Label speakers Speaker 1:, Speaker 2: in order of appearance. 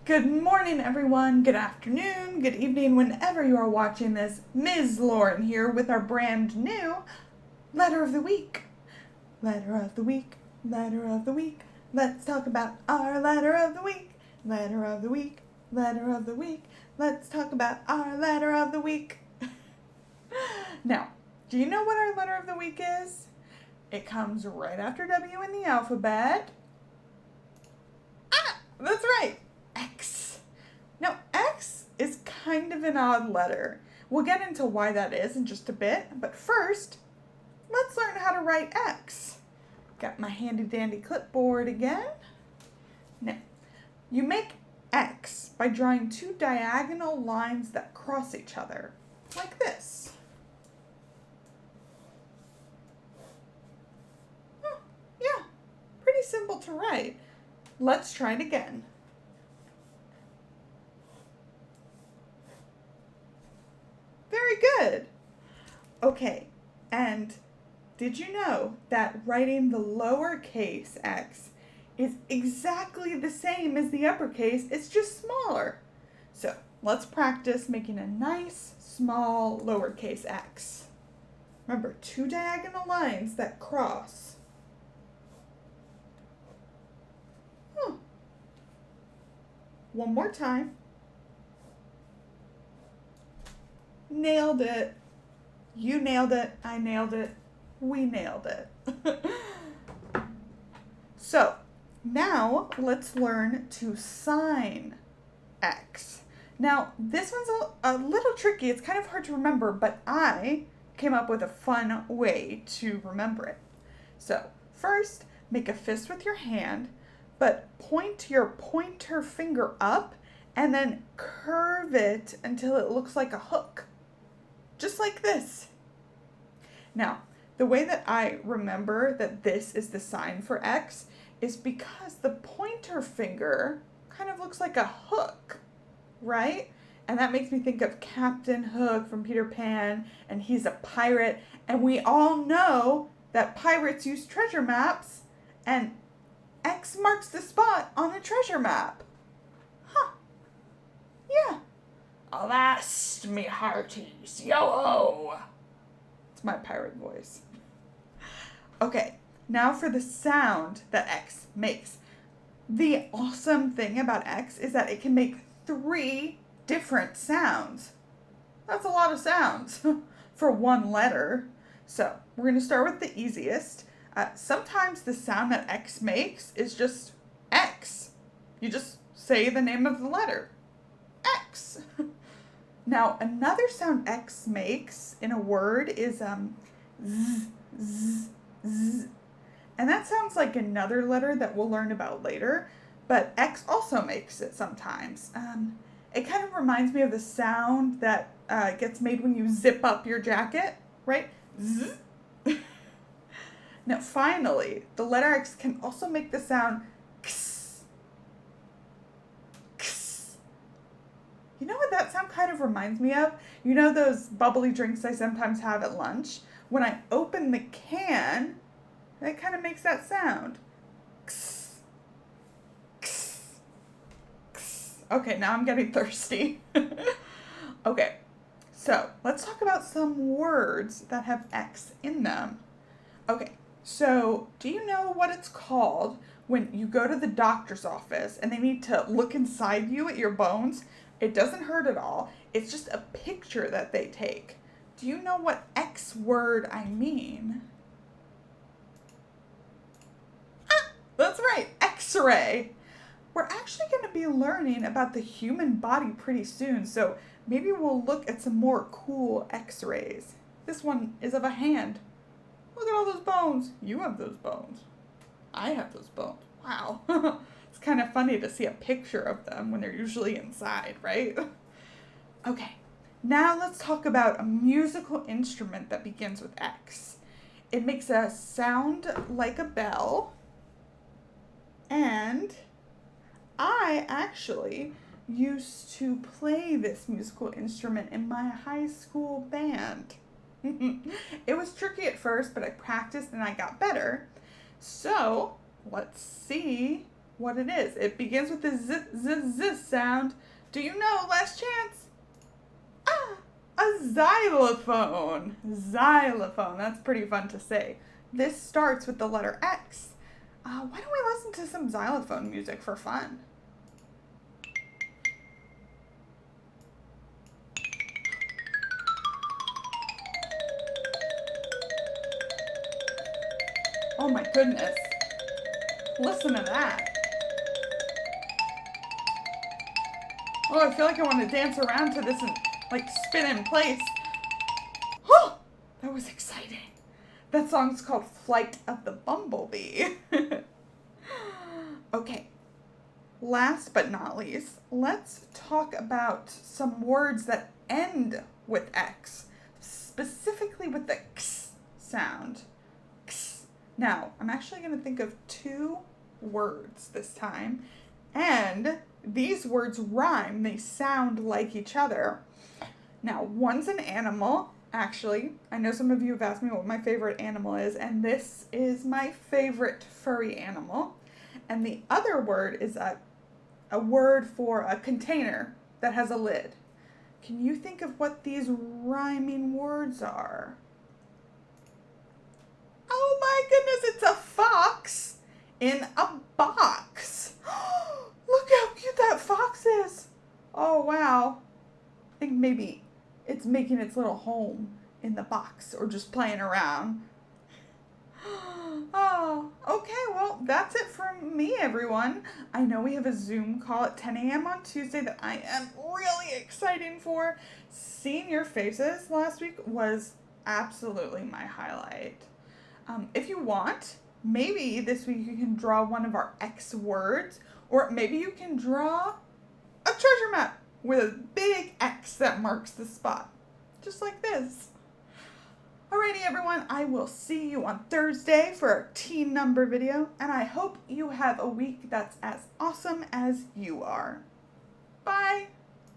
Speaker 1: Good morning, everyone. Good afternoon, good evening, whenever you are watching this. Ms. Lauren here with our brand new letter of the week. Letter of the week, letter of the week. Let's talk about our letter of the week. Letter of the week, letter of the week. Let's talk about our letter of the week. Now, do you know what our letter of the week is? It comes right after W in the alphabet. That's right. X. Now, X is kind of an odd letter. We'll get into why that is in just a bit, but first, let's learn how to write X. Got my handy dandy clipboard again. Now, you make X by drawing two diagonal lines that cross each other, like this. Yeah, pretty simple to write. Let's try it again. Very good. Okay, and did you know that writing the lowercase x is exactly the same as the uppercase? It's just smaller. So let's practice making a nice small lowercase x. Remember, two diagonal lines that cross. One more time. Nailed it. You nailed it. I nailed it. We nailed it. So now let's learn to sign X. Now this one's a little tricky. It's kind of hard to remember, but I came up with a fun way to remember it. So first, make a fist with your hand, but point your pointer finger up and then curve it until it looks like a hook. Just like this. Now, the way that I remember that this is the sign for X is because the pointer finger kind of looks like a hook, right? And that makes me think of Captain Hook from Peter Pan, and he's a pirate, and we all know that pirates use treasure maps, and X marks the spot on a treasure map. Huh. Yeah. Avast, me hearties, yo-ho! It's my pirate voice. Okay, now for the sound that X makes. The awesome thing about X is that it can make 3 different sounds. That's a lot of sounds for one letter. So we're going to start with the easiest. Sometimes the sound that X makes is just X. You just say the name of the letter. X. Now, another sound X makes in a word is z, z, z. And that sounds like another letter that we'll learn about later, but X also makes it sometimes. It kind of reminds me of the sound that gets made when you zip up your jacket, right? Z. Now, finally, the letter X can also make the sound X. X. You know what that sound kind of reminds me of? You know those bubbly drinks I sometimes have at lunch? When I open the can, it kind of makes that sound. X. X. X. Okay, now I'm getting thirsty. Okay, so let's talk about some words that have X in them. Okay. So, do you know what it's called when you go to the doctor's office and they need to look inside you at your bones? It doesn't hurt at all. It's just a picture that they take. Do you know what X word I mean? That's right, X-ray. We're actually going to be learning about the human body pretty soon, so maybe we'll look at some more cool X-rays. This one is of a hand. Look at all those bones. You have those bones. I have those bones. Wow. It's kind of funny to see a picture of them when they're usually inside, right? Okay, now let's talk about a musical instrument that begins with X. It makes a sound like a bell, and I actually used to play this musical instrument in my high school band. It was tricky at first, but I practiced and I got better. So let's see what it is. It begins with the z, z, z sound. Do you know? Last chance. Ah, a xylophone. Xylophone. That's pretty fun to say. This starts with the letter X. Why don't we listen to some xylophone music for fun? Oh my goodness. Listen to that. Oh, I feel like I want to dance around to this and like spin in place. Oh, that was exciting. That song's called Flight of the Bumblebee. Okay, last but not least, let's talk about some words that end with X, specifically with the X sound. X. Now, I'm actually going to think of 2 words this time, and these words rhyme. They sound like each other. Now, one's an animal. Actually, I know some of you have asked me what my favorite animal is, and this is my favorite furry animal. And the other word is a word for a container that has a lid. Can you think of what these rhyming words are? Oh my goodness, it's a fox in a box. Look how cute that fox is. Oh wow. I think maybe it's making its little home in the box or just playing around. Oh, okay, well, that's it from me, everyone. I know we have a Zoom call at 10 a.m. on Tuesday that I am really excited for. Seeing your faces last week was absolutely my highlight. If you want, maybe this week you can draw one of our X words, or maybe you can draw a treasure map with a big X that marks the spot, just like this. Alrighty everyone, I will see you on Thursday for our team number video, and I hope you have a week that's as awesome as you are. Bye!